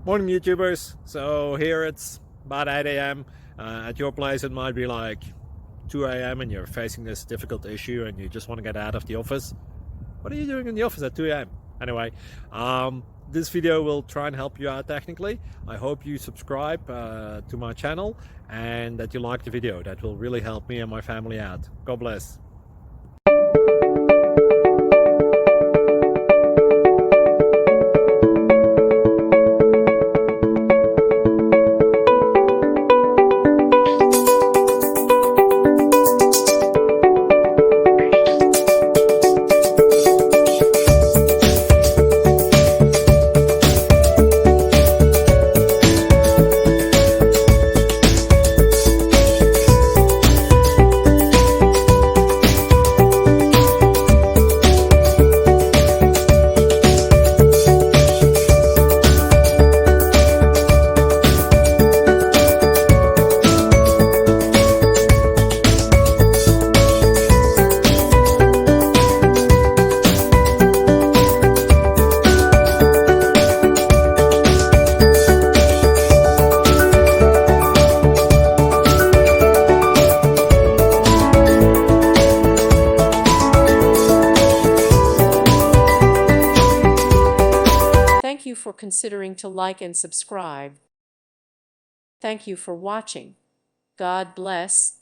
Morning YouTubers. So here it's about 8 a.m. At your place it might be like 2 a.m. and you're facing this difficult issue and you just want to get out of the office. What are you doing in the office at 2 a.m.? Anyway, this video will try and help you out technically. I hope you subscribe to my channel and that you like the video. That will really help me and my family out. God bless. Thank you for considering to like and subscribe. Thank you for watching. God bless.